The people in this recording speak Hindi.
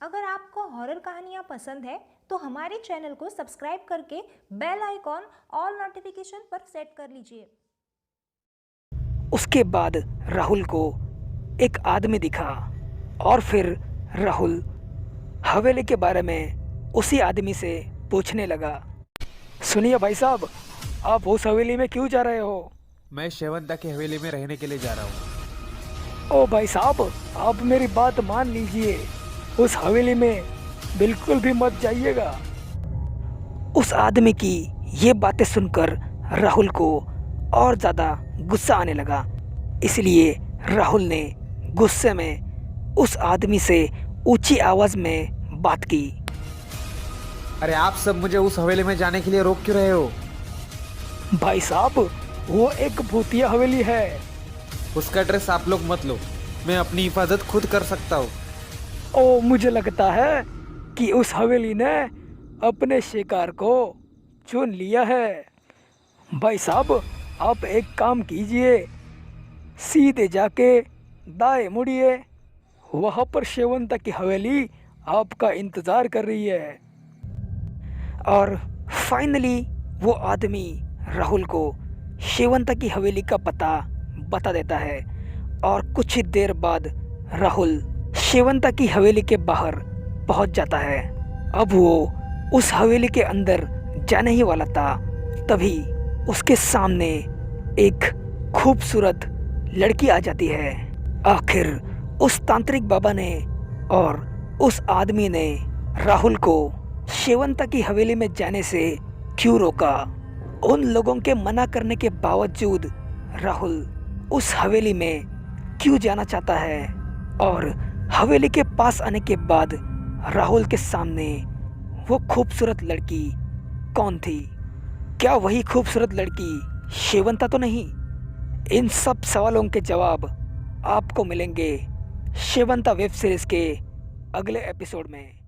अगर आपको हॉरर कहानियाँ पसंद है तो हमारे चैनल को सब्सक्राइब करके बेल आइकॉन ऑल नोटिफिकेशन पर सेट कर लीजिए। उसके बाद राहुल को एक आदमी दिखा और फिर राहुल हवेली के बारे में उसी आदमी से पूछने लगा। सुनिए भाई साहब, आप उस हवेली में क्यों जा रहे हो? मैं शेवंता की हवेली में रहने के लिए जा रहा हूँ। ओ भाई साहब, आप मेरी बात मान लीजिए, उस हवेली में बिल्कुल भी मत जाइएगा। उस आदमी की ये बातें सुनकर राहुल को और ज़्यादा गुस्सा आने लगा। इसलिए राहुल ने गुस्से में उस आदमी से ऊंची आवाज़ में बात की। अरे आप सब मुझे उस हवेली में जाने के लिए रोक क्यों रहे हो? भाई साहब, वो एक भूतिया हवेली है। उसका ड्रेस आप लोग मत लो, मैं अपनी हिफाजत खुद कर सकता हूँ। ओ, मुझे लगता है कि उस हवेली ने अपने शिकार को चुन लिया है। भाई साहब, आप एक काम कीजिए, सीधे जाके दाएं मुड़िए, वहाँ पर शेवंता की हवेली आपका इंतज़ार कर रही है। और फाइनली वो आदमी राहुल को शेवंता की हवेली का पता बता देता है और कुछ ही देर बाद राहुल शेवंता की हवेली के बाहर पहुंच जाता है। अब वो उस हवेली के अंदर जाने ही वाला था, तभी उसके सामने एक खूबसूरत लड़की आ जाती है। आखिर उस तांत्रिक बाबा ने और उस आदमी ने राहुल को शेवंता की हवेली में जाने से क्यों रोका? उन लोगों के मना करने के बावजूद राहुल उस हवेली में क्यों जाना चाहता है? और हवेली के पास आने के बाद राहुल के सामने वो खूबसूरत लड़की कौन थी? क्या वही खूबसूरत लड़की शेवंता तो नहीं? इन सब सवालों के जवाब आपको मिलेंगे शेवंता वेब सीरीज के अगले एपिसोड में।